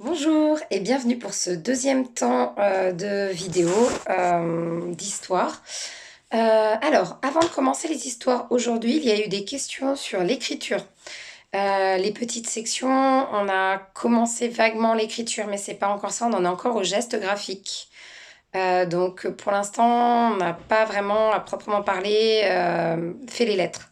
Bonjour et bienvenue pour ce deuxième temps de vidéo d'histoire. Alors, avant de commencer les histoires aujourd'hui, il y a eu des questions sur l'écriture. Les petites sections, on a commencé vaguement l'écriture, mais c'est pas encore ça, on en est encore au geste graphique. Donc pour l'instant, on n'a pas vraiment, à proprement parler, fait les lettres.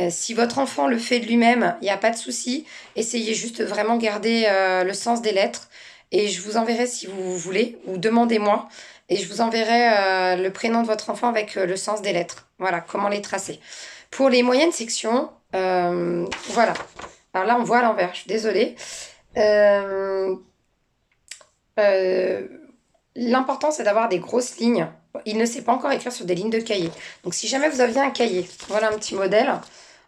Si votre enfant le fait de lui-même, il n'y a pas de souci. Essayez juste de vraiment garder le sens des lettres. Et je vous enverrai si vous voulez, ou demandez-moi. Et je vous enverrai le prénom de votre enfant avec le sens des lettres. Voilà, comment les tracer. Pour les moyennes sections, voilà. Alors là, on voit à l'envers, je suis désolée. Euh, euh, L'important, c'est d'avoir des grosses lignes. Il ne sait pas encore écrire sur des lignes de cahier. Donc, si jamais vous aviez un cahier, voilà un petit modèle.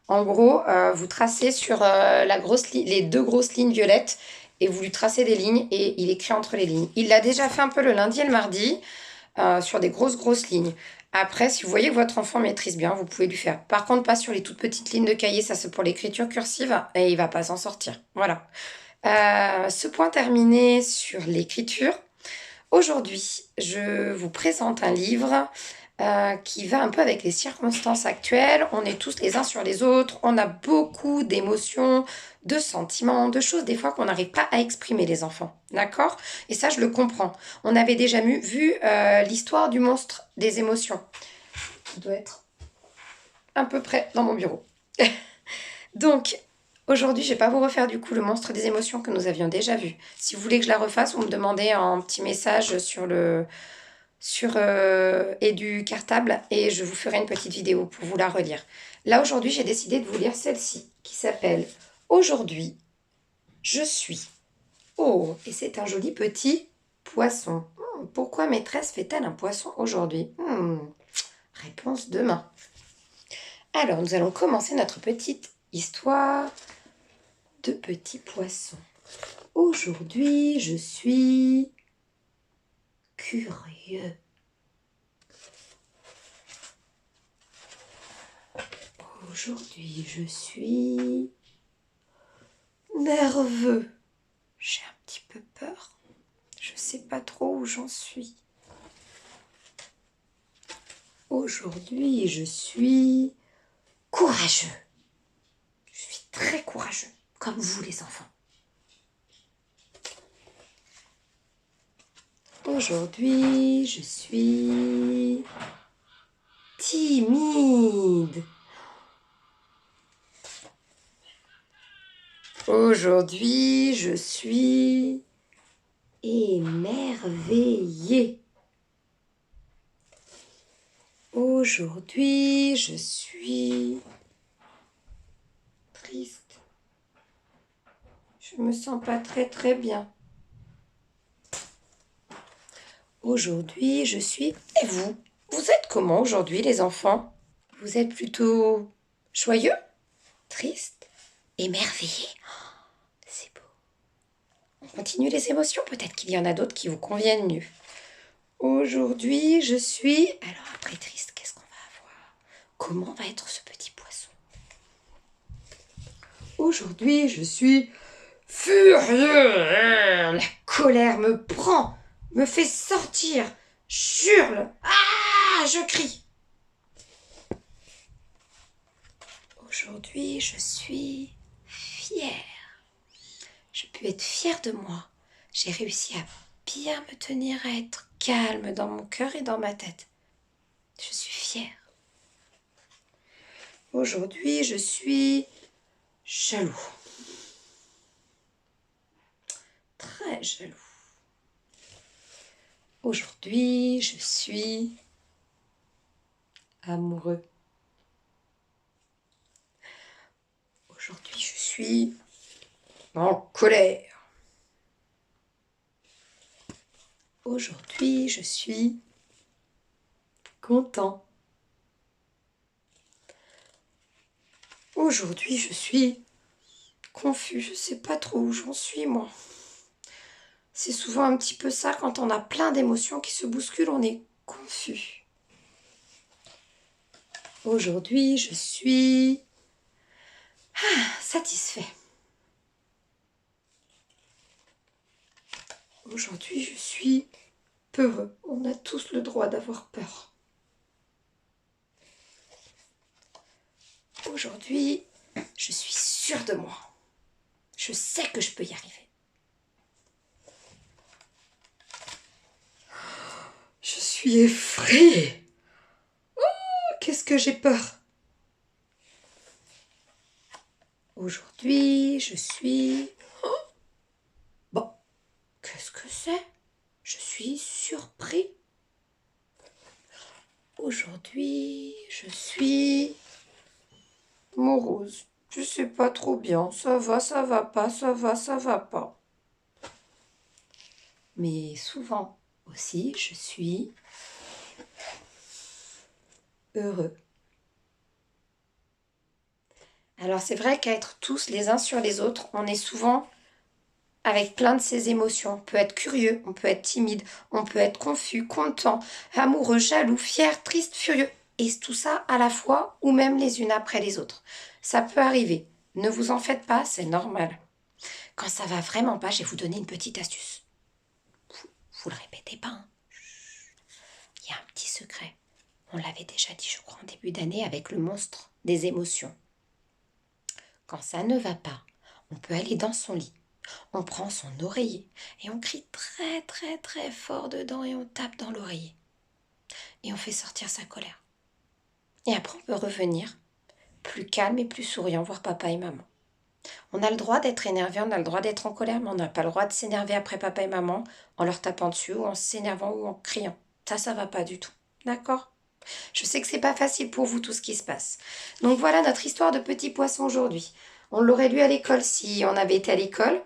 En gros, vous tracez sur les deux grosses lignes violettes et vous lui tracez des lignes et il écrit entre les lignes. Il l'a déjà fait un peu le lundi et le mardi sur des grosses lignes. Après, si vous voyez que votre enfant maîtrise bien, vous pouvez lui faire. Par contre, pas sur les toutes petites lignes de cahier, ça c'est pour l'écriture cursive et il va pas s'en sortir. Voilà. Ce point terminé sur l'écriture. Aujourd'hui, je vous présente un livre qui va un peu avec les circonstances actuelles. On est tous les uns sur les autres, on a beaucoup d'émotions, de sentiments, de choses des fois qu'on n'arrive pas à exprimer les enfants. D'accord? Et ça, je le comprends. On avait déjà vu l'histoire du monstre des émotions. Ça doit être à peu près dans mon bureau. Donc, aujourd'hui, je ne vais pas vous refaire du coup le monstre des émotions que nous avions déjà vu. Si vous voulez que je la refasse, vous me demandez un petit message sur Edu Cartable et je vous ferai une petite vidéo pour vous la relire. Là, aujourd'hui, j'ai décidé de vous lire celle-ci qui s'appelle Aujourd'hui, je suis. Oh, et c'est un joli petit poisson. Pourquoi maîtresse fait-elle un poisson aujourd'hui? Réponse demain. Alors, nous allons commencer notre petite histoire de petits poissons. Aujourd'hui, je suis curieux. Aujourd'hui, je suis nerveux. J'ai un petit peu peur. Je sais pas trop où j'en suis. Aujourd'hui, je suis courageux. Je suis très courageux, comme vous les enfants. Aujourd'hui, je suis timide. Aujourd'hui, je suis émerveillée. Aujourd'hui, je suis triste. Je me sens pas très bien. Aujourd'hui, je suis... Et vous? Vous êtes comment aujourd'hui, les enfants? Vous êtes plutôt joyeux, triste, émerveillé? C'est beau. On continue les émotions, peut-être qu'il y en a d'autres qui vous conviennent mieux. Aujourd'hui, je suis... Alors après triste, qu'est-ce qu'on va avoir? Comment va être ce petit poisson? Aujourd'hui, je suis furieux. La colère me prend, me fait sortir. J'hurle. Ah, je crie. Aujourd'hui, je suis fière. Je peux être fière de moi. J'ai réussi à bien me tenir, à être calme dans mon cœur et dans ma tête. Je suis fière. Aujourd'hui, je suis jaloux. Très jaloux. Aujourd'hui, je suis amoureux. Aujourd'hui, je suis en colère. Aujourd'hui, je suis content. Aujourd'hui, je suis confus. Je ne sais pas trop où j'en suis, moi. C'est souvent un petit peu ça, quand on a plein d'émotions qui se bousculent, on est confus. Aujourd'hui, je suis satisfait. Aujourd'hui, je suis peureux. On a tous le droit d'avoir peur. Aujourd'hui, je suis sûre de moi. Je sais que je peux y arriver. Je suis effrayée. Oh, qu'est-ce que j'ai peur. Aujourd'hui, je suis... Oh, bon, qu'est-ce que c'est? Je suis surpris. Aujourd'hui, je suis morose. Je sais pas trop bien. Ça va pas, ça va pas. Mais souvent aussi, je suis heureux. Alors c'est vrai qu'à être tous les uns sur les autres, on est souvent avec plein de ces émotions. On peut être curieux, on peut être timide, on peut être confus, content, amoureux, jaloux, fier, triste, furieux. Et tout ça à la fois ou même les unes après les autres. Ça peut arriver. Ne vous en faites pas, c'est normal. Quand ça va vraiment pas, je vais vous donner une petite astuce. Vous le répétez pas, hein. Il y a un petit secret. On l'avait déjà dit, je crois, en début d'année avec le monstre des émotions. Quand ça ne va pas, on peut aller dans son lit. On prend son oreiller et on crie très très très fort dedans et on tape dans l'oreiller. Et on fait sortir sa colère. Et après, on peut revenir plus calme et plus souriant voir papa et maman. On a le droit d'être énervé, on a le droit d'être en colère, mais on n'a pas le droit de s'énerver après papa et maman en leur tapant dessus ou en s'énervant ou en criant. Ça va pas du tout. D'accord? Je sais que c'est pas facile pour vous tout ce qui se passe. Donc voilà notre histoire de petit poisson aujourd'hui. On l'aurait lu à l'école si on avait été à l'école.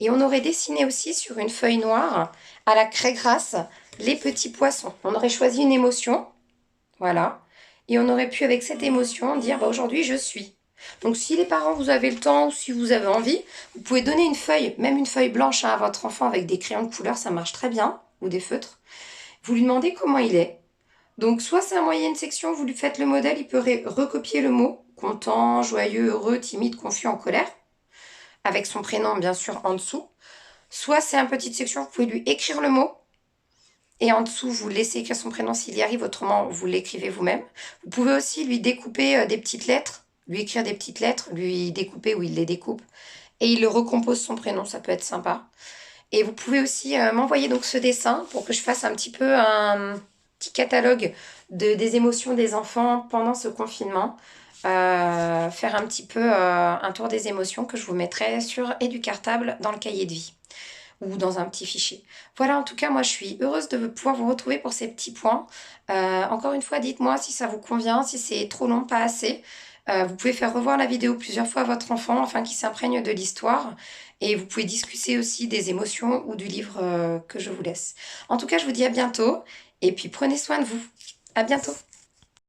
Et on aurait dessiné aussi sur une feuille noire à la craie grasse les petits poissons. On aurait choisi une émotion. Voilà. Et on aurait pu avec cette émotion dire bah, aujourd'hui je suis. Donc si les parents vous avez le temps ou si vous avez envie, vous pouvez donner une feuille, même une feuille blanche à votre enfant avec des crayons de couleur, ça marche très bien, ou des feutres. Vous lui demandez comment il est. Donc, soit c'est un moyenne section, vous lui faites le modèle, il peut recopier le mot, content, joyeux, heureux, timide, confus, en colère, avec son prénom bien sûr en dessous. Soit c'est un petite section, vous pouvez lui écrire le mot, et en dessous, vous laissez écrire son prénom s'il y arrive, autrement vous l'écrivez vous-même. Vous pouvez aussi lui découper des petites lettres, lui écrire des petites lettres, lui découper ou il les découpe, et il le recompose son prénom, ça peut être sympa. Et vous pouvez aussi m'envoyer donc ce dessin pour que je fasse un petit peu un petit catalogue des émotions des enfants pendant ce confinement. Faire un petit peu un tour des émotions que je vous mettrai sur Educartable dans le cahier de vie ou dans un petit fichier. Voilà, en tout cas, moi, je suis heureuse de pouvoir vous retrouver pour ces petits points. Encore une fois, dites-moi si ça vous convient, si c'est trop long, pas assez. Vous pouvez faire revoir la vidéo plusieurs fois à votre enfant afin qu'il s'imprègne de l'histoire. Et vous pouvez discuter aussi des émotions ou du livre que je vous laisse. En tout cas, je vous dis à bientôt. Et puis, prenez soin de vous. À bientôt.